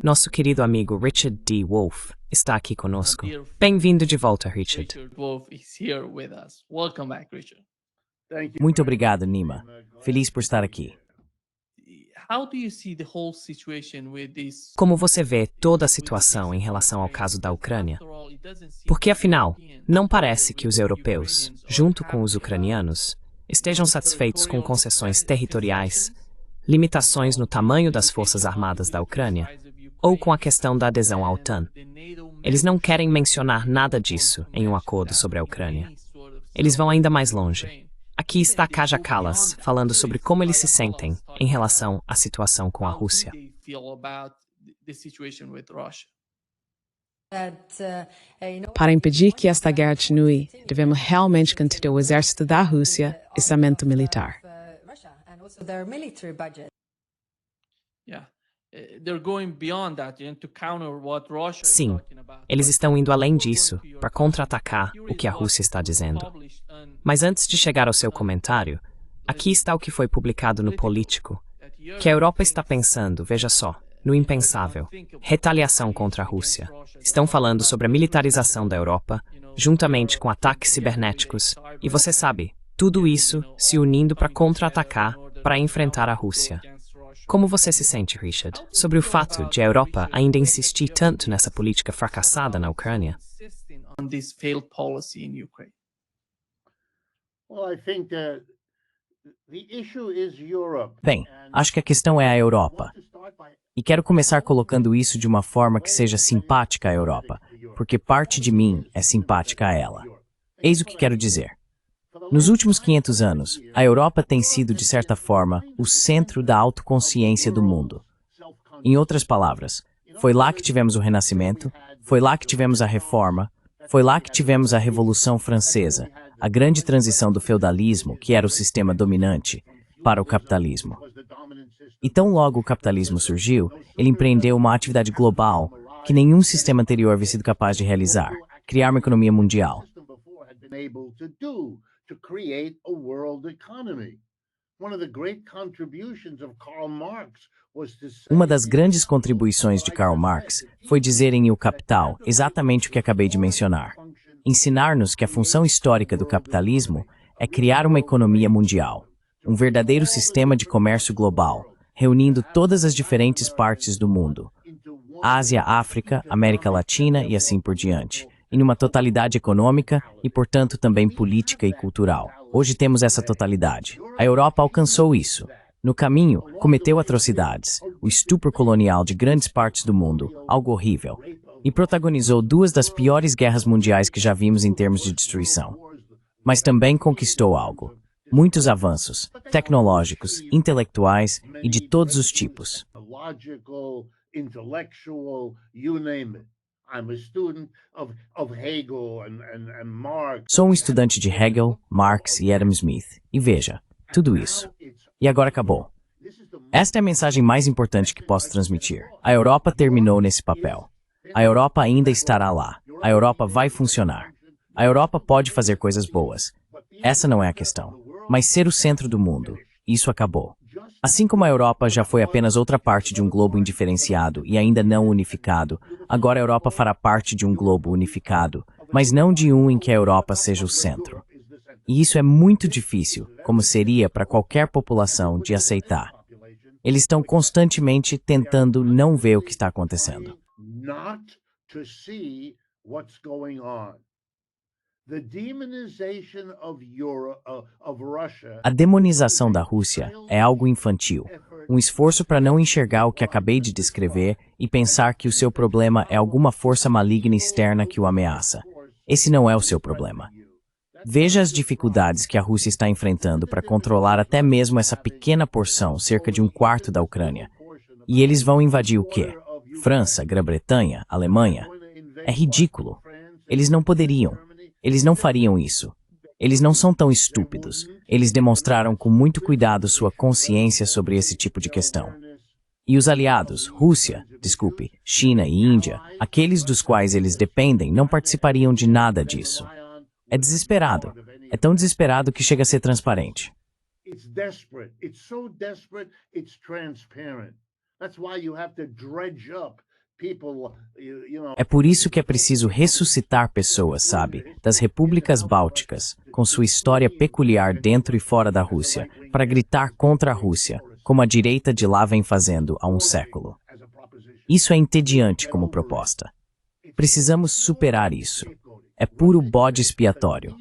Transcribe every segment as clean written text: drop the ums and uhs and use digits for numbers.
Nosso querido amigo Richard D. Wolff está aqui conosco. Bem-vindo de volta, Richard. Muito obrigado, Nima. Feliz por estar aqui. Como você vê toda a situação em relação ao caso da Ucrânia? Porque, afinal, não parece que os europeus, junto com os ucranianos, estejam satisfeitos com concessões territoriais, limitações no tamanho das forças armadas da Ucrânia, ou com a questão da adesão à OTAN. Eles não querem mencionar nada disso em um acordo sobre a Ucrânia. Eles vão ainda mais longe. Aqui está Kaja Kallas falando sobre como eles se sentem em relação à situação com a Rússia. Para impedir que esta guerra continue, devemos realmente conter o exército da Rússia e orçamento militar. Sim, eles estão indo além disso para contra-atacar o que a Rússia está dizendo. Mas antes de chegar ao seu comentário, aqui está o que foi publicado no Político, que a Europa está pensando, veja só, no impensável, retaliação contra a Rússia. Estão falando sobre a militarização da Europa, juntamente com ataques cibernéticos, e você sabe, tudo isso se unindo para contra-atacar, para enfrentar a Rússia. Como você se sente, Richard, sobre o fato de a Europa ainda insistir tanto nessa política fracassada na Ucrânia? Bem, acho que a questão é a Europa. E quero começar colocando isso de uma forma que seja simpática à Europa, porque parte de mim é simpática a ela. Eis o que quero dizer. Nos últimos 500 anos, a Europa tem sido, de certa forma, o centro da autoconsciência do mundo. Em outras palavras, foi lá que tivemos o Renascimento, foi lá que tivemos a Reforma, foi lá que tivemos a Revolução Francesa, a grande transição do feudalismo, que era o sistema dominante, para o capitalismo. E tão logo o capitalismo surgiu, ele empreendeu uma atividade global que nenhum sistema anterior havia sido capaz de realizar, criar uma economia mundial. Uma das grandes contribuições de Karl Marx foi dizer em O Capital exatamente o que acabei de mencionar. Ensinar-nos que a função histórica do capitalismo é criar uma economia mundial, um verdadeiro sistema de comércio global, reunindo todas as diferentes partes do mundo, Ásia, África, América Latina e assim por diante, em uma totalidade econômica e, portanto, também política e cultural. Hoje temos essa totalidade. A Europa alcançou isso. No caminho, cometeu atrocidades, o estupro colonial de grandes partes do mundo, algo horrível, e protagonizou duas das piores guerras mundiais que já vimos em termos de destruição. Mas também conquistou algo. Muitos avanços, tecnológicos, intelectuais e de todos os tipos. Sou um estudante de Hegel, Marx e Adam Smith. E veja, tudo isso. E agora acabou. Esta é a mensagem mais importante que posso transmitir. A Europa terminou nesse papel. A Europa ainda estará lá. A Europa vai funcionar. A Europa pode fazer coisas boas. Essa não é a questão. Mas ser o centro do mundo, isso acabou. Assim como a Europa já foi apenas outra parte de um globo indiferenciado e ainda não unificado, agora a Europa fará parte de um globo unificado, mas não de um em que a Europa seja o centro. E isso é muito difícil, como seria para qualquer população, de aceitar. Eles estão constantemente tentando não ver o que está acontecendo. A demonização da Rússia é algo infantil, um esforço para não enxergar o que acabei de descrever e pensar que o seu problema é alguma força maligna externa que o ameaça. Esse não é o seu problema. Veja as dificuldades que a Rússia está enfrentando para controlar até mesmo essa pequena porção, cerca de 1/4 da Ucrânia. E eles vão invadir o quê? França, Grã-Bretanha, Alemanha? É ridículo. Eles não poderiam. Eles não fariam isso. Eles não são tão estúpidos. Eles demonstraram com muito cuidado sua consciência sobre esse tipo de questão. E os aliados, China e Índia, aqueles dos quais eles dependem, não participariam de nada disso. É desesperado. É tão desesperado que chega a ser transparente. É por isso que é preciso ressuscitar pessoas, sabe, das repúblicas bálticas, com sua história peculiar dentro e fora da Rússia, para gritar contra a Rússia, como a direita de lá vem fazendo há um século. Isso é entediante como proposta. Precisamos superar isso. É puro bode expiatório.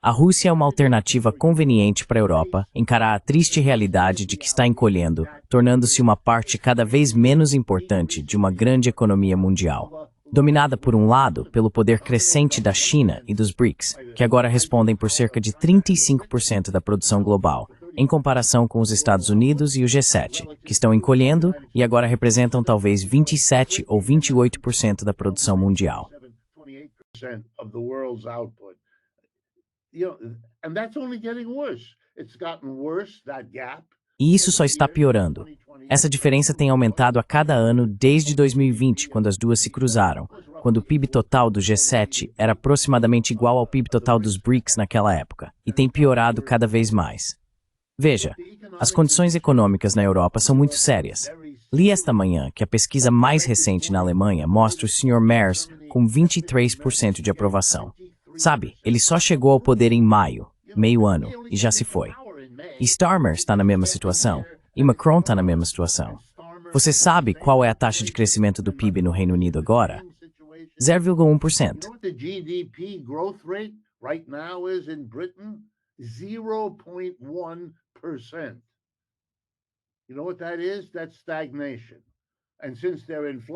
A Rússia é uma alternativa conveniente para a Europa encarar a triste realidade de que está encolhendo, tornando-se uma parte cada vez menos importante de uma grande economia mundial. Dominada, por um lado, pelo poder crescente da China e dos BRICS, que agora respondem por cerca de 35% da produção global, em comparação com os Estados Unidos e o G7, que estão encolhendo e agora representam talvez 27 ou 28% da produção mundial. E isso só está piorando. Essa diferença tem aumentado a cada ano desde 2020, quando as duas se cruzaram, quando o PIB total do G7 era aproximadamente igual ao PIB total dos BRICS naquela época, e tem piorado cada vez mais. Veja, as condições econômicas na Europa são muito sérias. Li esta manhã que a pesquisa mais recente na Alemanha mostra o Sr. Merz com 23% de aprovação. Sabe, ele só chegou ao poder em maio, meio ano, e já se foi. E Starmer está na mesma situação, e Macron está na mesma situação. Você sabe qual é a taxa de crescimento do PIB no Reino Unido agora? 0,1%. 0.1%.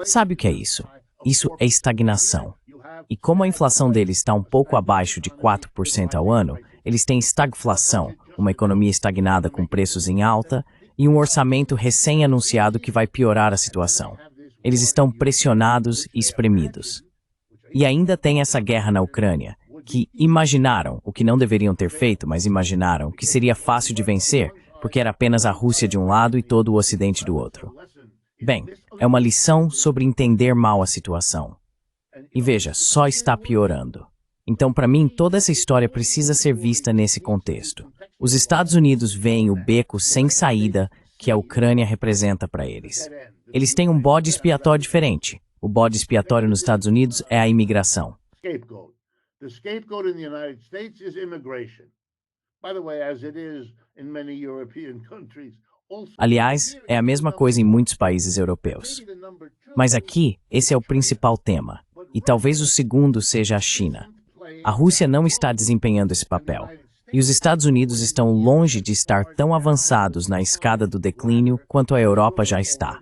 Sabe o que é isso? Isso é estagnação. E como a inflação deles está um pouco abaixo de 4% ao ano, eles têm estagflação, uma economia estagnada com preços em alta e um orçamento recém-anunciado que vai piorar a situação. Eles estão pressionados e espremidos. E ainda tem essa guerra na Ucrânia, que imaginaram, o que não deveriam ter feito, mas imaginaram que seria fácil de vencer, porque era apenas a Rússia de um lado e todo o Ocidente do outro. Bem, é uma lição sobre entender mal a situação. E veja, só está piorando. Então, para mim, toda essa história precisa ser vista nesse contexto. Os Estados Unidos veem o beco sem saída que a Ucrânia representa para eles. Eles têm um bode expiatório diferente. O bode expiatório nos Estados Unidos é a imigração. The scapegoat in the United States is immigration. By the way, as it is in many European countries. Aliás, é a mesma coisa em muitos países europeus. Mas aqui, esse é o principal tema. E talvez o segundo seja a China. A Rússia não está desempenhando esse papel. E os Estados Unidos estão longe de estar tão avançados na escada do declínio quanto a Europa já está.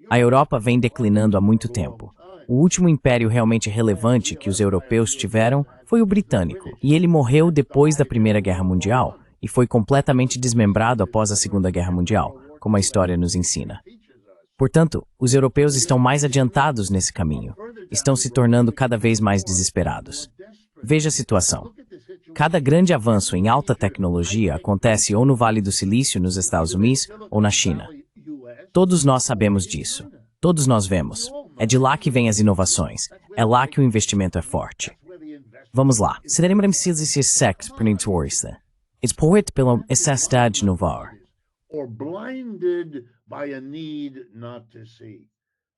A Europa vem declinando há muito tempo. O último império realmente relevante que os europeus tiveram foi o britânico, e ele morreu depois da Primeira Guerra Mundial e foi completamente desmembrado após a Segunda Guerra Mundial, como a história nos ensina. Portanto, os europeus estão mais adiantados nesse caminho, estão se tornando cada vez mais desesperados. Veja a situação. Cada grande avanço em alta tecnologia acontece ou no Vale do Silício, nos Estados Unidos, ou na China. Todos nós sabemos disso. Todos nós vemos. É de lá que vêm as inovações. É lá que o investimento é forte. Vamos lá. Seremos se sex prenitorista. Expor pela necessidade de inovar. Or blinded by a need not to see.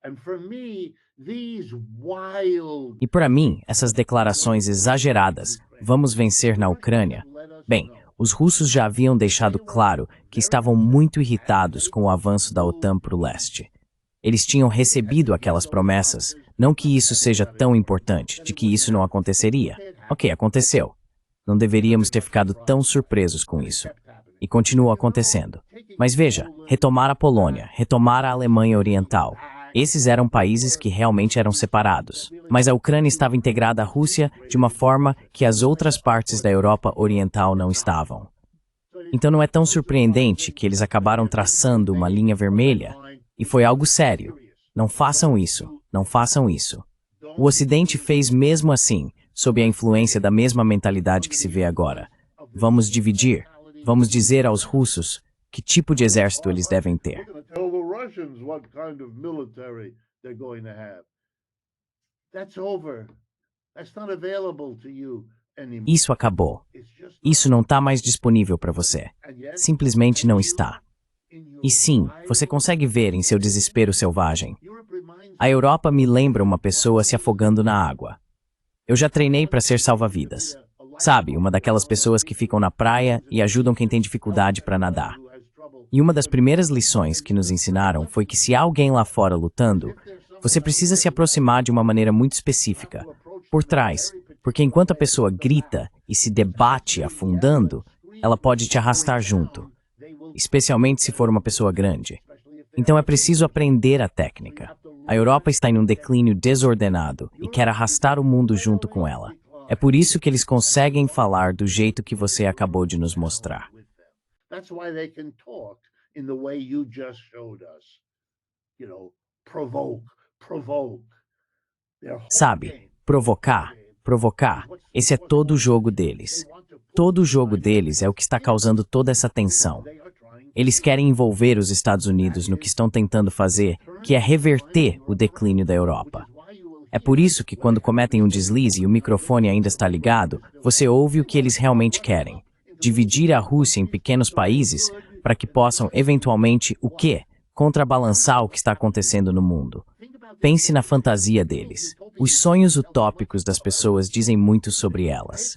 And for me, these wild... E para mim, essas declarações exageradas, vamos vencer na Ucrânia. Bem, os russos já haviam deixado claro que estavam muito irritados com o avanço da OTAN para o leste. Eles tinham recebido aquelas promessas, não que isso seja tão importante, de que isso não aconteceria. Ok, aconteceu. Não deveríamos ter ficado tão surpresos com isso. E continua acontecendo. Mas veja, retomar a Polônia, retomar a Alemanha Oriental. Esses eram países que realmente eram separados. Mas a Ucrânia estava integrada à Rússia de uma forma que as outras partes da Europa Oriental não estavam. Então não é tão surpreendente que eles acabaram traçando uma linha vermelha. E foi algo sério. Não façam isso. Não façam isso. O Ocidente fez mesmo assim, sob a influência da mesma mentalidade que se vê agora. Vamos dividir. Vamos dizer aos russos que tipo de exército eles devem ter. Isso acabou. Isso não está mais disponível para você. Simplesmente não está. E sim, você consegue ver em seu desespero selvagem. A Europa me lembra uma pessoa se afogando na água. Eu já treinei para ser salva-vidas. Sabe, uma daquelas pessoas que ficam na praia e ajudam quem tem dificuldade para nadar. E uma das primeiras lições que nos ensinaram foi que se há alguém lá fora lutando, você precisa se aproximar de uma maneira muito específica, por trás, porque enquanto a pessoa grita e se debate afundando, ela pode te arrastar junto, especialmente se for uma pessoa grande. Então é preciso aprender a técnica. A Europa está em um declínio desordenado e quer arrastar o mundo junto com ela. É por isso que eles conseguem falar do jeito que você acabou de nos mostrar. That's why they can talk in the way you just showed us. Provoke. Sabe, provocar. Esse é todo o jogo deles. Todo o jogo deles é o que está causando toda essa tensão. Eles querem envolver os Estados Unidos no que estão tentando fazer, que é reverter o declínio da Europa. É por isso que quando cometem um deslize e o microfone ainda está ligado, você ouve o que eles realmente querem. Dividir a Rússia em pequenos países para que possam, eventualmente, o quê? Contrabalançar o que está acontecendo no mundo. Pense na fantasia deles. Os sonhos utópicos das pessoas dizem muito sobre elas.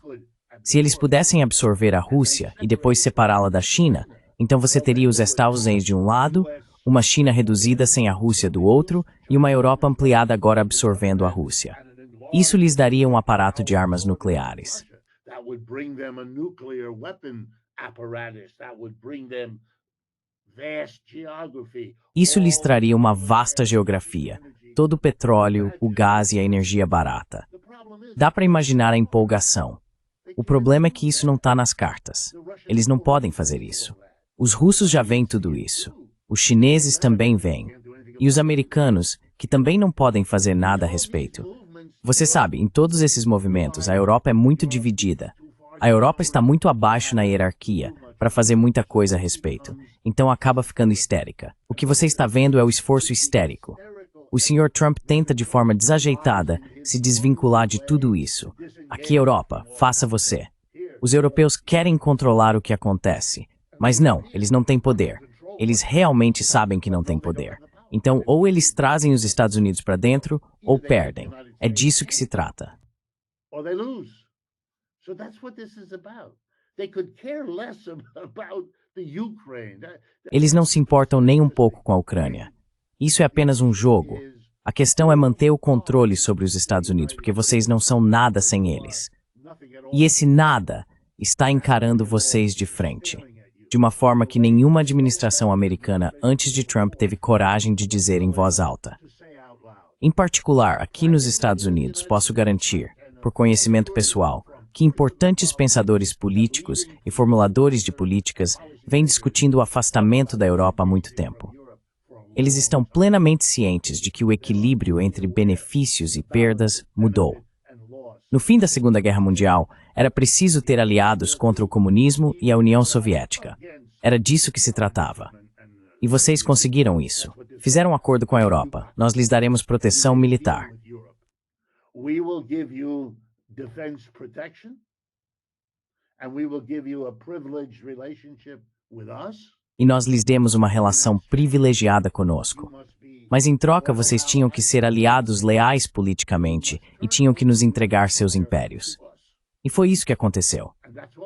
Se eles pudessem absorver a Rússia e depois separá-la da China, então você teria os Estados Unidos de um lado, uma China reduzida sem a Rússia do outro e uma Europa ampliada agora absorvendo a Rússia. Isso lhes daria um aparato de armas nucleares. Isso lhes traria uma vasta geografia, todo o petróleo, o gás e a energia barata. Dá para imaginar a empolgação. O problema é que isso não está nas cartas. Eles não podem fazer isso. Os russos já veem tudo isso. Os chineses também veem. E os americanos, que também não podem fazer nada a respeito. Você sabe, em todos esses movimentos, a Europa é muito dividida. A Europa está muito abaixo na hierarquia para fazer muita coisa a respeito. Então acaba ficando histérica. O que você está vendo é o esforço histérico. O Sr. Trump tenta de forma desajeitada se desvincular de tudo isso. Aqui, Europa, faça você. Os europeus querem controlar o que acontece. Mas não, eles não têm poder. Eles realmente sabem que não têm poder. Então, ou eles trazem os Estados Unidos para dentro, ou perdem. É disso que se trata. Eles não se importam nem um pouco com a Ucrânia. Isso é apenas um jogo. A questão é manter o controle sobre os Estados Unidos, porque vocês não são nada sem eles. E esse nada está encarando vocês de frente, de uma forma que nenhuma administração americana antes de Trump teve coragem de dizer em voz alta. Em particular, aqui nos Estados Unidos, posso garantir, por conhecimento pessoal, que importantes pensadores políticos e formuladores de políticas vêm discutindo o afastamento da Europa há muito tempo. Eles estão plenamente cientes de que o equilíbrio entre benefícios e perdas mudou. No fim da Segunda Guerra Mundial, era preciso ter aliados contra o comunismo e a União Soviética. Era disso que se tratava. E vocês conseguiram isso. Fizeram um acordo com a Europa. Nós lhes daremos proteção militar. E nós lhes demos uma relação privilegiada conosco. Mas em troca vocês tinham que ser aliados leais politicamente e tinham que nos entregar seus impérios. E foi isso que aconteceu.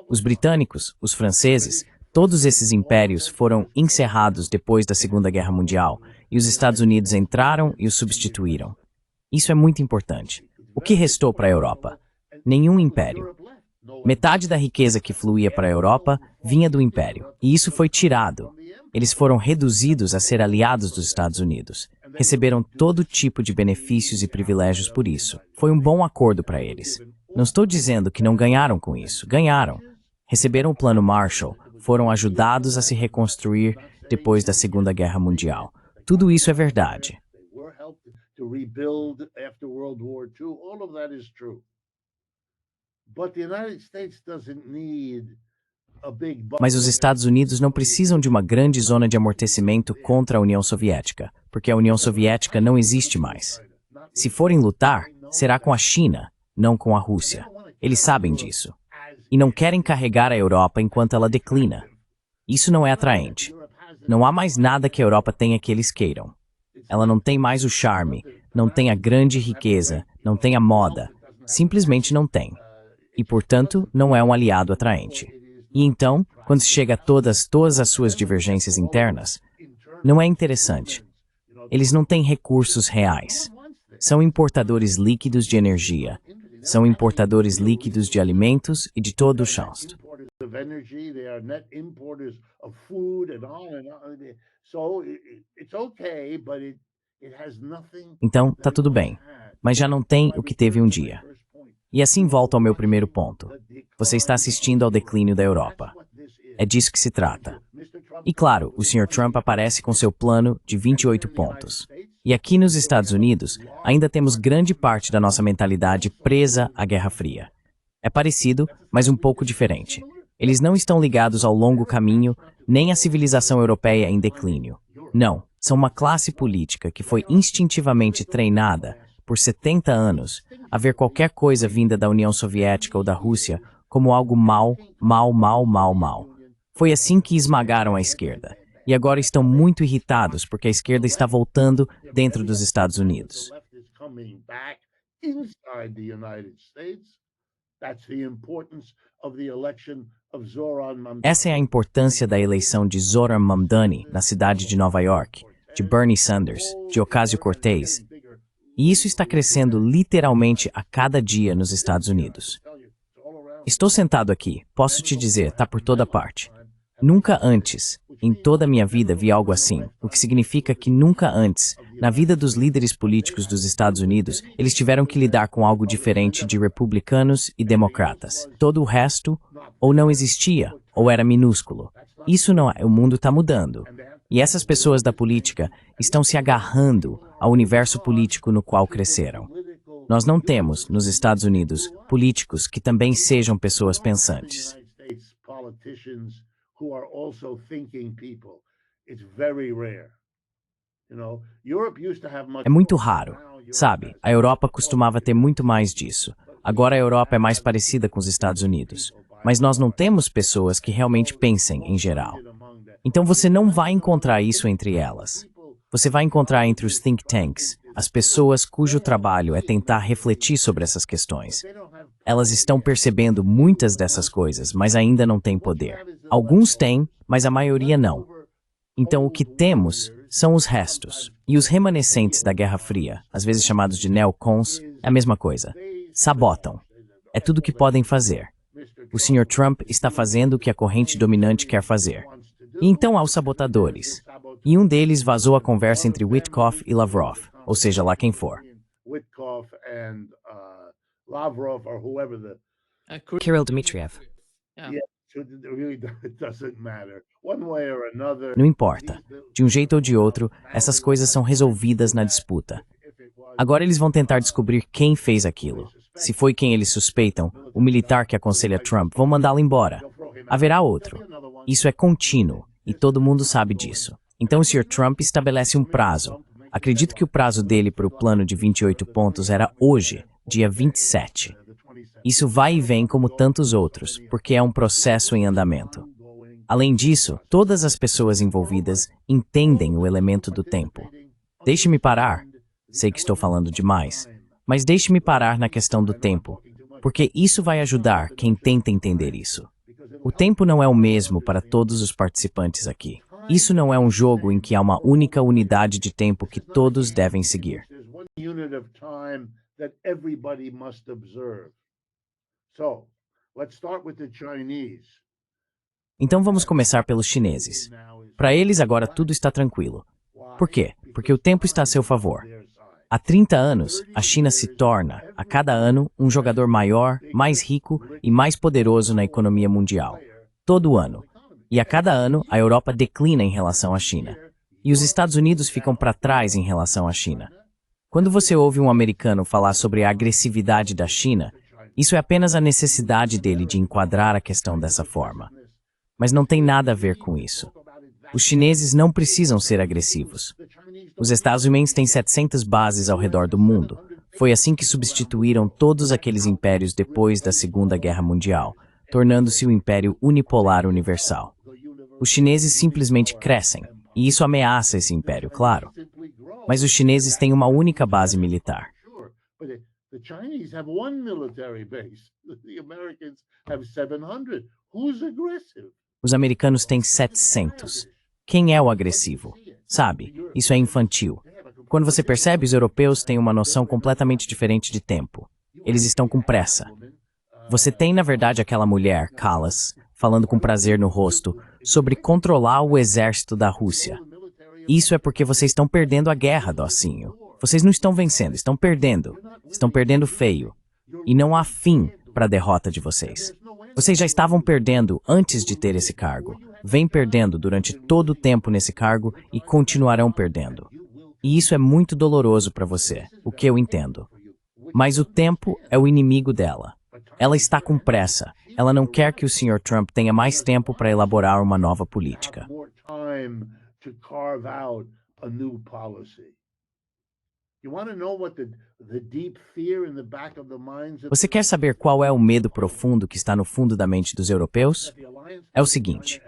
Os britânicos, os franceses, todos esses impérios foram encerrados depois da Segunda Guerra Mundial e os Estados Unidos entraram e os substituíram. Isso é muito importante. O que restou para a Europa? Nenhum império. Metade da riqueza que fluía para a Europa vinha do império, e isso foi tirado. Eles foram reduzidos a ser aliados dos Estados Unidos. Receberam todo tipo de benefícios e privilégios por isso. Foi um bom acordo para eles. Não estou dizendo que não ganharam com isso. Ganharam. Receberam o Plano Marshall, foram ajudados a se reconstruir depois da Segunda Guerra Mundial. Tudo isso é verdade. Mas os Estados Unidos não precisam de uma grande zona de amortecimento contra a União Soviética, porque a União Soviética não existe mais. Se forem lutar, será com a China, não com a Rússia. Eles sabem disso. E não querem carregar a Europa enquanto ela declina. Isso não é atraente. Não há mais nada que a Europa tenha que eles queiram. Ela não tem mais o charme, não tem a grande riqueza, não tem a moda. Simplesmente não tem. E, portanto, não é um aliado atraente. E então, quando se chega a todas as suas divergências internas, não é interessante. Eles não têm recursos reais. São importadores líquidos de energia. São importadores líquidos de alimentos e de todo o resto. Então, tá tudo bem, mas já não tem o que teve um dia. E assim volto ao meu primeiro ponto. Você está assistindo ao declínio da Europa. É disso que se trata. E claro, o Sr. Trump aparece com seu plano de 28 pontos. E aqui nos Estados Unidos, ainda temos grande parte da nossa mentalidade presa à Guerra Fria. É parecido, mas um pouco diferente. Eles não estão ligados ao longo caminho, nem à civilização europeia em declínio. Não, são uma classe política que foi instintivamente treinada, por 70 anos, a ver qualquer coisa vinda da União Soviética ou da Rússia como algo mal. Foi assim que esmagaram a esquerda. E agora estão muito irritados porque a esquerda está voltando dentro dos Estados Unidos. Essa é a importância da eleição de Zohran Mamdani na cidade de Nova York, de Bernie Sanders, de Ocasio-Cortez. E isso está crescendo literalmente a cada dia nos Estados Unidos. Estou sentado aqui, posso te dizer, está por toda parte. Nunca antes, em toda a minha vida, vi algo assim, o que significa que nunca antes, na vida dos líderes políticos dos Estados Unidos, eles tiveram que lidar com algo diferente de republicanos e democratas. Todo o resto, ou não existia, ou era minúsculo. Isso não é, o mundo está mudando. E essas pessoas da política estão se agarrando ao universo político no qual cresceram. Nós não temos, nos Estados Unidos, políticos que também sejam pessoas pensantes. É muito raro, sabe? A Europa costumava ter muito mais disso. Agora a Europa é mais parecida com os Estados Unidos. Mas nós não temos pessoas que realmente pensem em geral. Então você não vai encontrar isso entre elas. Você vai encontrar entre os think tanks, as pessoas cujo trabalho é tentar refletir sobre essas questões. Elas estão percebendo muitas dessas coisas, mas ainda não têm poder. Alguns têm, mas a maioria não. Então o que temos são os restos. E os remanescentes da Guerra Fria, às vezes chamados de neocons, é a mesma coisa. Sabotam. É tudo o que podem fazer. O Sr. Trump está fazendo o que a corrente dominante quer fazer. E então há os sabotadores. E um deles vazou a conversa entre Witkoff e Lavrov, ou seja, lá quem for. Kirill Dmitriev. Não importa. De um jeito ou de outro, essas coisas são resolvidas na disputa. Agora eles vão tentar descobrir quem fez aquilo. Se foi quem eles suspeitam, o militar que aconselha Trump, vão mandá-lo embora. Haverá outro. Isso é contínuo, e todo mundo sabe disso. Então o Sr. Trump estabelece um prazo. Acredito que o prazo dele para o plano de 28 pontos era hoje, dia 27. Isso vai e vem como tantos outros, porque é um processo em andamento. Além disso, todas as pessoas envolvidas entendem o elemento do tempo. Deixe-me parar. Sei que estou falando demais, mas deixe-me parar na questão do tempo, porque isso vai ajudar quem tenta entender isso. O tempo não é o mesmo para todos os participantes aqui. Isso não é um jogo em que há uma única unidade de tempo que todos devem seguir. Então vamos começar pelos chineses. Para eles agora tudo está tranquilo. Por quê? Porque o tempo está a seu favor. Há 30 anos, a China se torna, a cada ano, um jogador maior, mais rico e mais poderoso na economia mundial. Todo ano. E a cada ano, a Europa declina em relação à China. E os Estados Unidos ficam para trás em relação à China. Quando você ouve um americano falar sobre a agressividade da China, isso é apenas a necessidade dele de enquadrar a questão dessa forma. Mas não tem nada a ver com isso. Os chineses não precisam ser agressivos. Os Estados Unidos têm 700 bases ao redor do mundo. Foi assim que substituíram todos aqueles impérios depois da Segunda Guerra Mundial, tornando-se o Império Unipolar Universal. Os chineses simplesmente crescem, e isso ameaça esse império, claro. Mas os chineses têm uma única base militar. Sure, but the Chinese have one military base. The Americans have 700. Who's aggressive? Os americanos têm 700. Quem é o agressivo? Sabe, isso é infantil. Quando você percebe, os europeus têm uma noção completamente diferente de tempo. Eles estão com pressa. Você tem, na verdade, aquela mulher, Callas, falando com prazer no rosto, sobre controlar o exército da Rússia. Isso é porque vocês estão perdendo a guerra, docinho. Vocês não estão vencendo, estão perdendo. Estão perdendo feio. E não há fim para a derrota de vocês. Vocês já estavam perdendo antes de ter esse cargo. Vêm perdendo durante todo o tempo nesse cargo e continuarão perdendo. E isso é muito doloroso para você, o que eu entendo. Mas o tempo é o inimigo dela. Ela está com pressa. Ela não quer que o Sr. Trump tenha mais tempo para elaborar uma nova política. Você quer saber qual é o medo profundo que está no fundo da mente dos europeus? É o seguinte,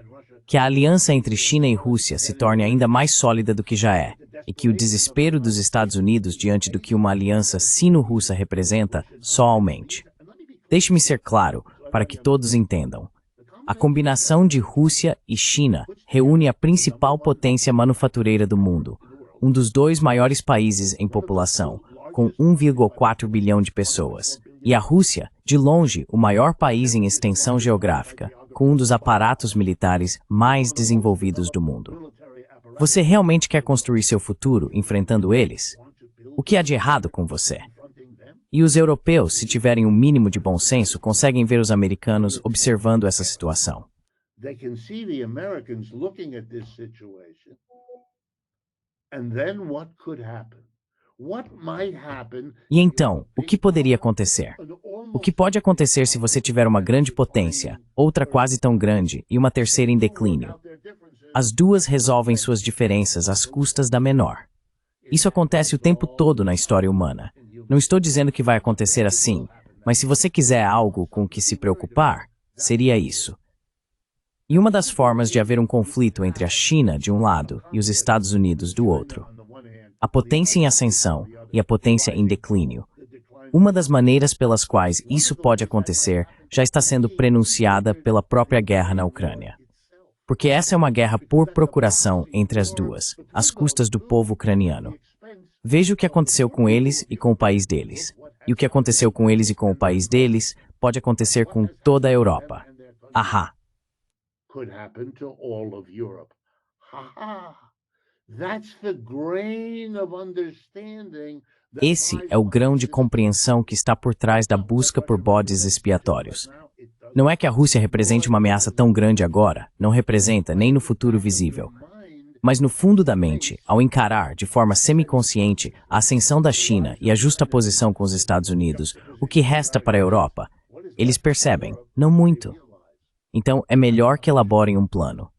que a aliança entre China e Rússia se torne ainda mais sólida do que já é, e que o desespero dos Estados Unidos diante do que uma aliança sino-russa representa só aumente. Deixe-me ser claro, para que todos entendam. A combinação de Rússia e China reúne a principal potência manufatureira do mundo, um dos dois maiores países em população, com 1,4 bilhão de pessoas, e a Rússia, de longe, o maior país em extensão geográfica, com um dos aparatos militares mais desenvolvidos do mundo. Você realmente quer construir seu futuro enfrentando eles? O que há de errado com você? E os europeus, se tiverem um mínimo de bom senso, conseguem ver os americanos observando essa situação. E então, o que poderia acontecer? O que pode acontecer se você tiver uma grande potência, outra quase tão grande e uma terceira em declínio? As duas resolvem suas diferenças às custas da menor. Isso acontece o tempo todo na história humana. Não estou dizendo que vai acontecer assim, mas se você quiser algo com o que se preocupar, seria isso. E uma das formas de haver um conflito entre a China, de um lado, e os Estados Unidos, do outro. A potência em ascensão e a potência em declínio. Uma das maneiras pelas quais isso pode acontecer já está sendo prenunciada pela própria guerra na Ucrânia. Porque essa é uma guerra por procuração entre as duas, às custas do povo ucraniano. Veja o que aconteceu com eles e com o país deles. E o que aconteceu com eles e com o país deles pode acontecer com toda a Europa. Ahá! Esse é o grão de compreensão que está por trás da busca por bodes expiatórios. Não é que a Rússia represente uma ameaça tão grande agora, não representa nem no futuro visível. Mas no fundo da mente, ao encarar, de forma semiconsciente, a ascensão da China e a justaposição com os Estados Unidos, o que resta para a Europa, eles percebem, não muito. Então, é melhor que elaborem um plano.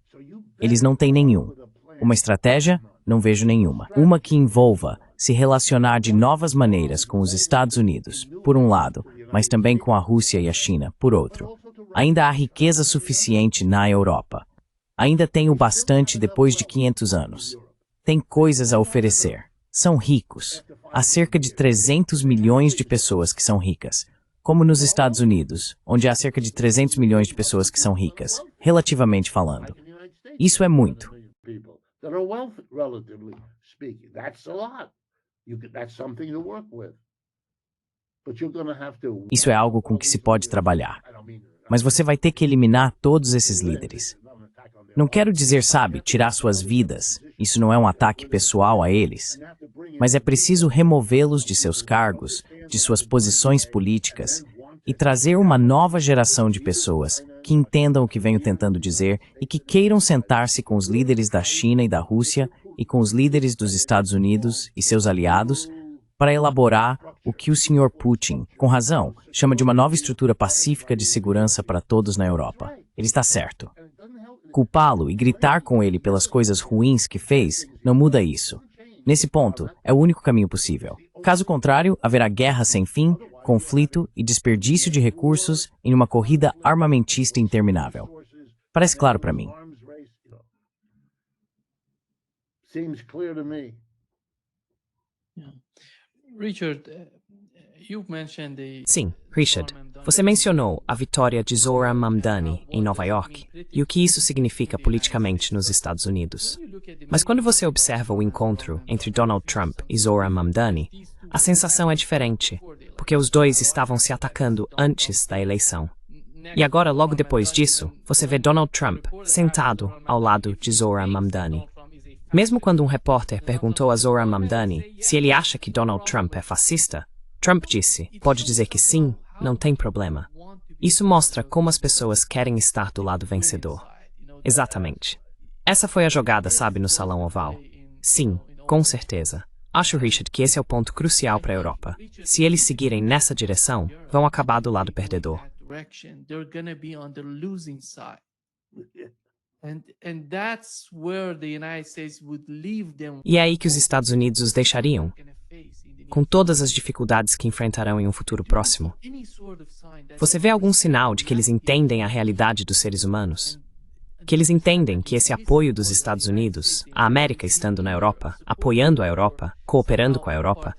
Eles não têm nenhum. Uma estratégia? Não vejo nenhuma. Uma que envolva se relacionar de novas maneiras com os Estados Unidos, por um lado, mas também com a Rússia e a China, por outro. Ainda há riqueza suficiente na Europa. Ainda tem o bastante depois de 500 anos. Tem coisas a oferecer. São ricos. Há cerca de 300 milhões de pessoas que são ricas. Como nos Estados Unidos, onde há cerca de 300 milhões de pessoas que são ricas, relativamente falando. Isso é muito. Isso é algo com que se pode trabalhar. Mas você vai ter que eliminar todos esses líderes. Não quero dizer, sabe, tirar suas vidas. Isso não é um ataque pessoal a eles. Mas é preciso removê-los de seus cargos, de suas posições políticas, e trazer uma nova geração de pessoas que entendam o que venho tentando dizer e que queiram sentar-se com os líderes da China e da Rússia e com os líderes dos Estados Unidos e seus aliados para elaborar o que o Sr. Putin, com razão, chama de uma nova estrutura pacífica de segurança para todos na Europa. Ele está certo. Culpá-lo e gritar com ele pelas coisas ruins que fez não muda isso. Nesse ponto, é o único caminho possível. Caso contrário, haverá guerra sem fim, conflito e desperdício de recursos em uma corrida armamentista interminável. Parece claro para mim. Sim, Richard, você mencionou a vitória de Zohran Mamdani em Nova York e o que isso significa politicamente nos Estados Unidos. Mas quando você observa o encontro entre Donald Trump e Zohran Mamdani, a sensação é diferente, porque os dois estavam se atacando antes da eleição. E agora, logo depois disso, você vê Donald Trump sentado ao lado de Zohran Mamdani. Mesmo quando um repórter perguntou a Zohran Mamdani se ele acha que Donald Trump é fascista, Trump disse, pode dizer que sim, não tem problema. Isso mostra como as pessoas querem estar do lado vencedor. Exatamente. Essa foi a jogada, sabe, no Salão Oval. Sim, com certeza. Acho, Richard, que esse é o ponto crucial para a Europa. Se eles seguirem nessa direção, vão acabar do lado perdedor. E é aí que os Estados Unidos os deixariam, com todas as dificuldades que enfrentarão em um futuro próximo. Você vê algum sinal de que eles entendem a realidade dos seres humanos? Que eles entendem que esse apoio dos Estados Unidos, a América estando na Europa, apoiando a Europa, cooperando com a Europa,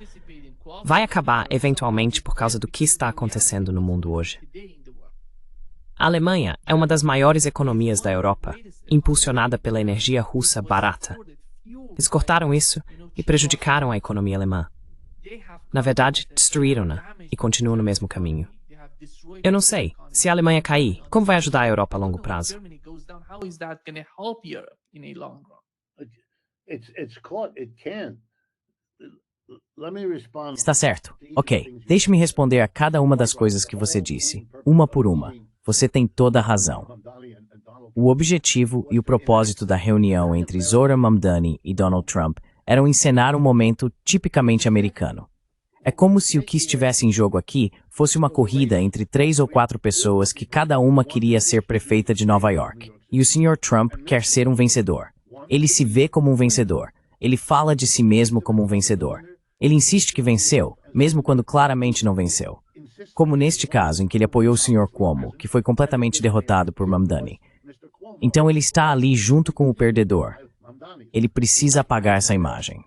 vai acabar eventualmente por causa do que está acontecendo no mundo hoje. A Alemanha é uma das maiores economias da Europa, impulsionada pela energia russa barata. Eles cortaram isso e prejudicaram a economia alemã. Na verdade, destruíram-na e continuam no mesmo caminho. Eu não sei, se a Alemanha cair, como vai ajudar a Europa a longo prazo? Está certo. Ok, deixe-me responder a cada uma das coisas que você disse, uma por uma. Você tem toda a razão. O objetivo e o propósito da reunião entre Zohran Mamdani e Donald Trump eram encenar um momento tipicamente americano. É como se o que estivesse em jogo aqui fosse uma corrida entre 3 ou 4 pessoas que cada uma queria ser prefeita de Nova York. E o Sr. Trump quer ser um vencedor. Ele se vê como um vencedor. Ele fala de si mesmo como um vencedor. Ele insiste que venceu, mesmo quando claramente não venceu. Como neste caso em que ele apoiou o Sr. Cuomo, que foi completamente derrotado por Mamdani. Então ele está ali junto com o perdedor. Ele precisa apagar essa imagem.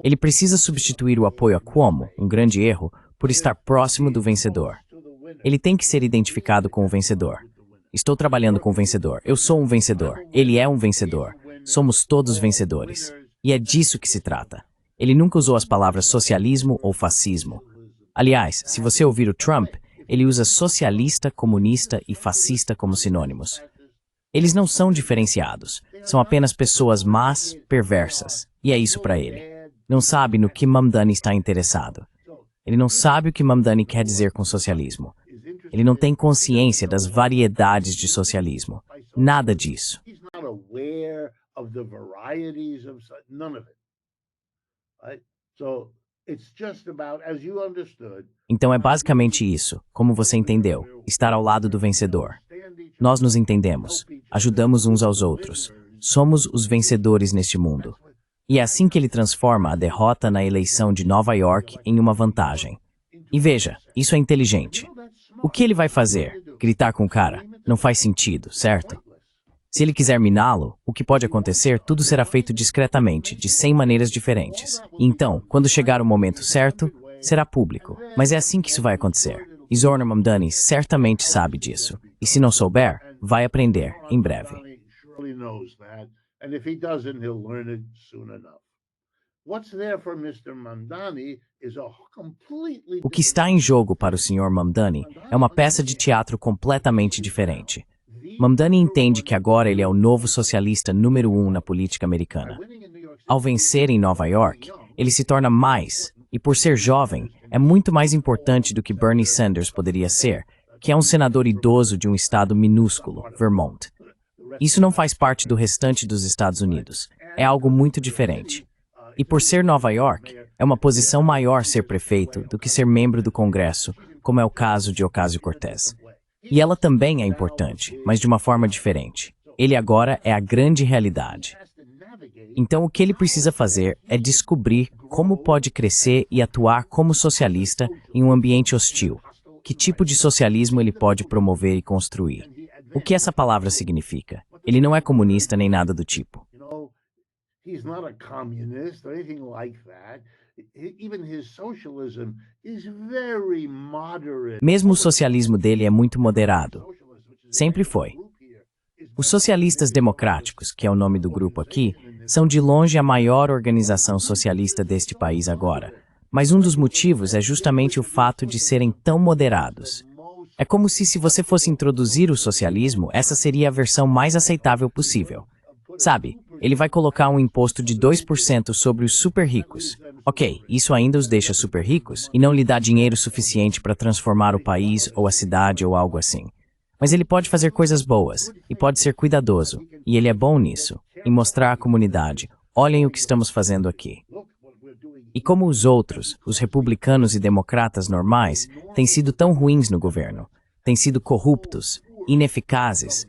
Ele precisa substituir o apoio a Cuomo, um grande erro, por estar próximo do vencedor. Ele tem que ser identificado com o vencedor. Estou trabalhando com o vencedor. Eu sou um vencedor. Ele é um vencedor. Somos todos vencedores. E é disso que se trata. Ele nunca usou as palavras socialismo ou fascismo. Aliás, se você ouvir o Trump, ele usa socialista, comunista e fascista como sinônimos. Eles não são diferenciados. São apenas pessoas más, perversas. E é isso para ele. Não sabe no que Mamdani está interessado. Ele não sabe o que Mamdani quer dizer com socialismo. Ele não tem consciência das variedades de socialismo. Nada disso. Então é basicamente isso, como você entendeu, estar ao lado do vencedor. Nós nos entendemos, ajudamos uns aos outros. Somos os vencedores neste mundo. E é assim que ele transforma a derrota na eleição de Nova York em uma vantagem. E veja, isso é inteligente. O que ele vai fazer? Gritar com o cara? Não faz sentido, certo? Se ele quiser miná-lo, o que pode acontecer, tudo será feito discretamente, de 100 maneiras diferentes. E então, quando chegar o momento certo, será público. Mas é assim que isso vai acontecer. E Zohran Mamdani certamente sabe disso. E se não souber, vai aprender em breve. O que está em jogo para o Sr. Mamdani é uma peça de teatro completamente diferente. Mamdani entende que agora ele é o novo socialista número 1 na política americana. Ao vencer em Nova York, ele se torna mais, e por ser jovem, é muito mais importante do que Bernie Sanders poderia ser, que é um senador idoso de um estado minúsculo, Vermont. Isso não faz parte do restante dos Estados Unidos. É algo muito diferente. E por ser Nova York, é uma posição maior ser prefeito do que ser membro do Congresso, como é o caso de Ocasio-Cortez. E ela também é importante, mas de uma forma diferente. Ele agora é a grande realidade. Então o que ele precisa fazer é descobrir como pode crescer e atuar como socialista em um ambiente hostil. Que tipo de socialismo ele pode promover e construir. O que essa palavra significa? Ele não é comunista nem nada do tipo. He's not a communist or anything like that. Even his socialism is very moderate. Mesmo o socialismo dele é muito moderado. Sempre foi. Os socialistas democráticos, que é o nome do grupo aqui, são de longe a maior organização socialista deste país agora. Mas um dos motivos é justamente o fato de serem tão moderados. É como se você fosse introduzir o socialismo, essa seria a versão mais aceitável possível. Sabe, ele vai colocar um imposto de 2% sobre os super ricos. Ok, isso ainda os deixa super ricos e não lhe dá dinheiro suficiente para transformar o país ou a cidade ou algo assim. Mas ele pode fazer coisas boas e pode ser cuidadoso, e ele é bom nisso, em mostrar à comunidade, olhem o que estamos fazendo aqui. E como os outros, os republicanos e democratas normais, têm sido tão ruins no governo, têm sido corruptos, ineficazes,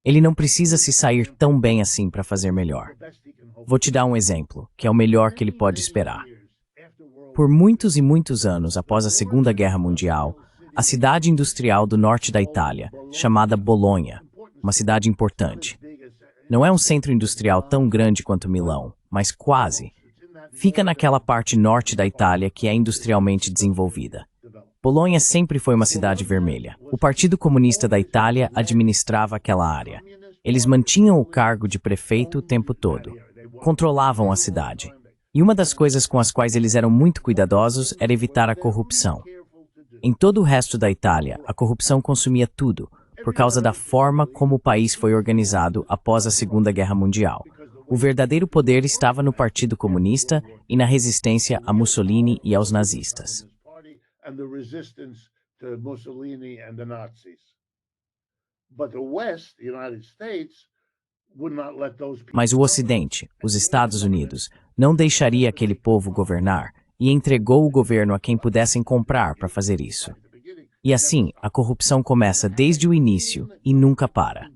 ele não precisa se sair tão bem assim para fazer melhor. Vou te dar um exemplo, que é o melhor que ele pode esperar. Por muitos e muitos anos após a Segunda Guerra Mundial, a cidade industrial do norte da Itália, chamada Bolonha, uma cidade importante. Não é um centro industrial tão grande quanto Milão, mas quase. Fica naquela parte norte da Itália que é industrialmente desenvolvida. Bolonha sempre foi uma cidade vermelha. O Partido Comunista da Itália administrava aquela área. Eles mantinham o cargo de prefeito o tempo todo. Controlavam a cidade. E uma das coisas com as quais eles eram muito cuidadosos era evitar a corrupção. Em todo o resto da Itália, a corrupção consumia tudo, por causa da forma como o país foi organizado após a Segunda Guerra Mundial. O verdadeiro poder estava no Partido Comunista e na resistência a Mussolini e aos nazistas. Mas o Ocidente, os Estados Unidos, não deixaria aquele povo governar e entregou o governo a quem pudessem comprar para fazer isso. E assim, a corrupção começa desde o início e nunca para.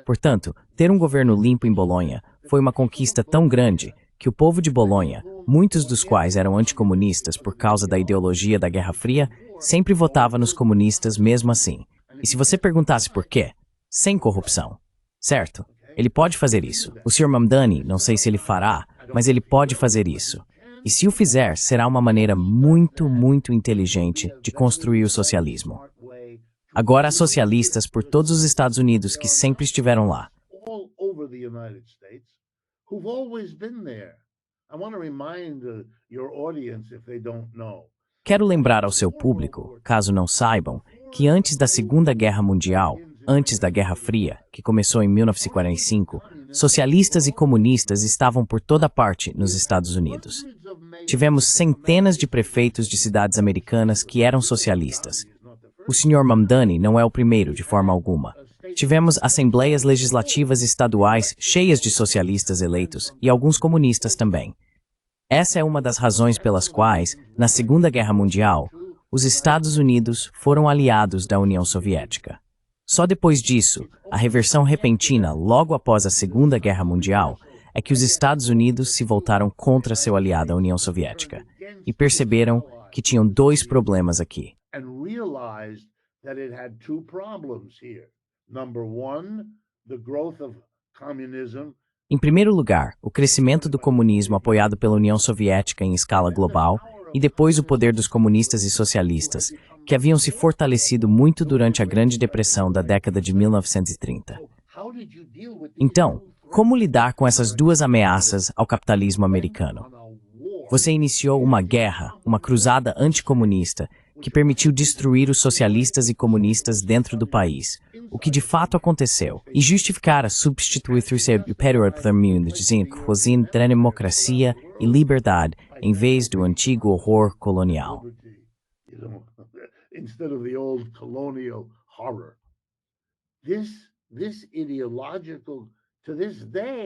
Portanto, ter um governo limpo em Bolonha foi uma conquista tão grande que o povo de Bolonha, muitos dos quais eram anticomunistas por causa da ideologia da Guerra Fria, sempre votava nos comunistas mesmo assim. E se você perguntasse por quê? Sem corrupção. Certo? Ele pode fazer isso. O Sr. Mamdani, não sei se ele fará, mas ele pode fazer isso. E se o fizer, será uma maneira muito, muito inteligente de construir o socialismo. Agora há socialistas por todos os Estados Unidos que sempre estiveram lá. Quero lembrar ao seu público, caso não saibam, que antes da Segunda Guerra Mundial, antes da Guerra Fria, que começou em 1945, socialistas e comunistas estavam por toda parte nos Estados Unidos. Tivemos centenas de prefeitos de cidades americanas que eram socialistas. O Sr. Mamdani não é o primeiro de forma alguma. Tivemos assembleias legislativas estaduais cheias de socialistas eleitos e alguns comunistas também. Essa é uma das razões pelas quais, na Segunda Guerra Mundial, os Estados Unidos foram aliados da União Soviética. Só depois disso, a reversão repentina logo após a Segunda Guerra Mundial é que os Estados Unidos se voltaram contra seu aliado, a União Soviética, e perceberam que tinham dois problemas aqui. Em primeiro lugar, o crescimento do comunismo apoiado pela União Soviética em escala global e depois o poder dos comunistas e socialistas, que haviam se fortalecido muito durante a Grande Depressão da década de 1930. Então, como lidar com essas duas ameaças ao capitalismo americano? Você iniciou uma guerra, uma cruzada anticomunista, que permitiu destruir os socialistas e comunistas dentro do país, o que de fato aconteceu, e justificar a substituir-se o dizendo da democracia e liberdade em vez do antigo horror colonial.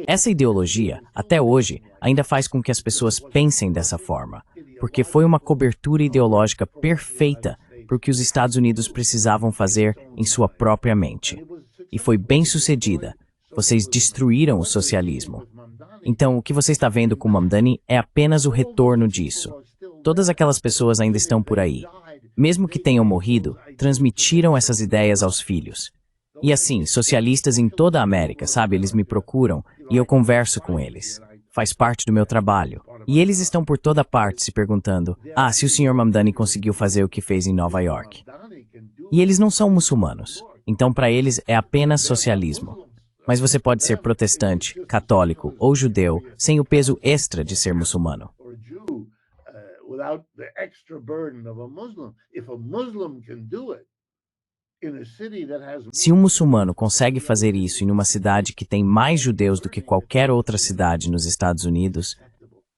Essa ideologia, até hoje, ainda faz com que as pessoas pensem dessa forma, porque foi uma cobertura ideológica perfeita para o que os Estados Unidos precisavam fazer em sua própria mente. E foi bem sucedida. Vocês destruíram o socialismo. Então, o que você está vendo com Mamdani é apenas o retorno disso. Todas aquelas pessoas ainda estão por aí. Mesmo que tenham morrido, transmitiram essas ideias aos filhos. E assim, socialistas em toda a América, sabe, eles me procuram e eu converso com eles. Faz parte do meu trabalho. E eles estão por toda parte se perguntando, se o Sr. Mamdani conseguiu fazer o que fez em Nova York. E eles não são muçulmanos. Então para eles é apenas socialismo. Mas você pode ser protestante, católico ou judeu sem o peso extra de ser muçulmano. Se um muçulmano consegue fazer isso em uma cidade que tem mais judeus do que qualquer outra cidade nos Estados Unidos,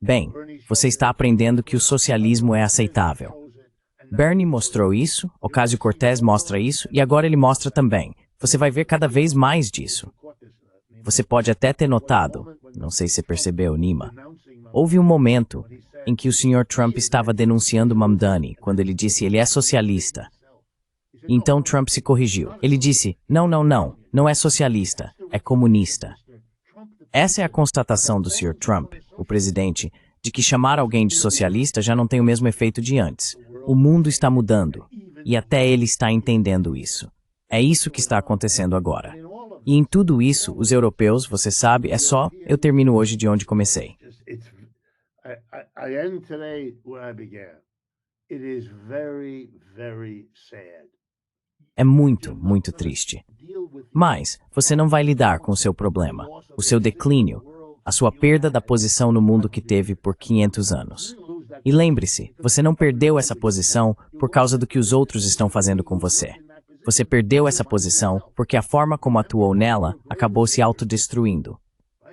bem, você está aprendendo que o socialismo é aceitável. Bernie mostrou isso, Ocasio-Cortez mostra isso e agora ele mostra também. Você vai ver cada vez mais disso. Você pode até ter notado, não sei se você percebeu, Nima, houve um momento em que o Sr. Trump estava denunciando Mamdani quando ele disse ele é socialista. Então Trump se corrigiu. Ele disse, não é socialista, é comunista. Essa é a constatação do Sr. Trump, o presidente, de que chamar alguém de socialista já não tem o mesmo efeito de antes. O mundo está mudando, e até ele está entendendo isso. É isso que está acontecendo agora. E em tudo isso, os europeus, você sabe, eu termino hoje de onde comecei. I end today where I began. It is very, very sad. É muito, muito triste. Mas você não vai lidar com o seu problema, o seu declínio, a sua perda da posição no mundo que teve por 500 anos. E lembre-se, você não perdeu essa posição por causa do que os outros estão fazendo com você. Você perdeu essa posição porque a forma como atuou nela acabou se autodestruindo.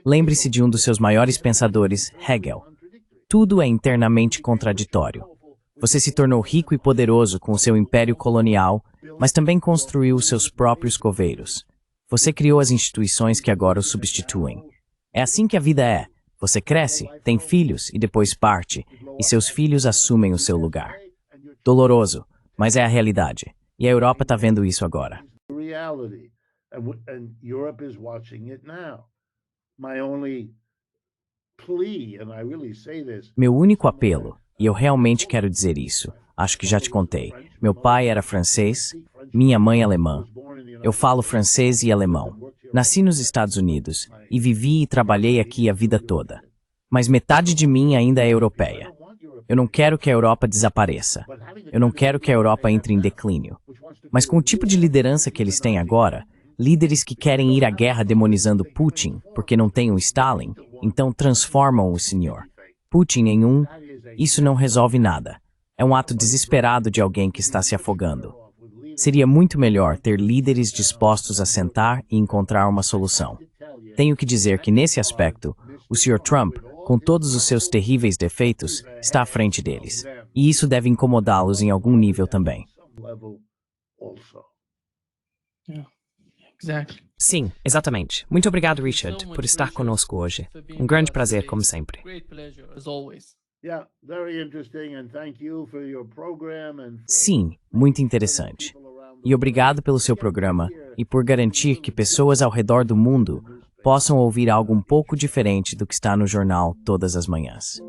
Lembre-se de um dos seus maiores pensadores, Hegel. Tudo é internamente contraditório. Você se tornou rico e poderoso com o seu império colonial, mas também construiu os seus próprios coveiros. Você criou as instituições que agora o substituem. É assim que a vida é. Você cresce, tem filhos e depois parte, e seus filhos assumem o seu lugar. Doloroso, mas é a realidade. E a Europa está vendo isso agora. Reality. And Europe is watching it now. My only plea, and I really say this. Meu único apelo, e eu realmente quero dizer isso, acho que já te contei. Meu pai era francês, minha mãe alemã. Eu falo francês e alemão. Nasci nos Estados Unidos e vivi e trabalhei aqui a vida toda. Mas metade de mim ainda é europeia. Eu não quero que a Europa desapareça. Eu não quero que a Europa entre em declínio. Mas com o tipo de liderança que eles têm agora, líderes que querem ir à guerra demonizando Putin porque não tem um Stalin, então transformam o senhor Putin em um... Isso não resolve nada. É um ato desesperado de alguém que está se afogando. Seria muito melhor ter líderes dispostos a sentar e encontrar uma solução. Tenho que dizer que nesse aspecto, o Sr. Trump, com todos os seus terríveis defeitos, está à frente deles. E isso deve incomodá-los em algum nível também. Sim, exatamente. Muito obrigado, Richard, por estar conosco hoje. Um grande prazer, como sempre. Sim, muito interessante. E obrigado pelo seu programa e por garantir que pessoas ao redor do mundo possam ouvir algo um pouco diferente do que está no jornal todas as manhãs.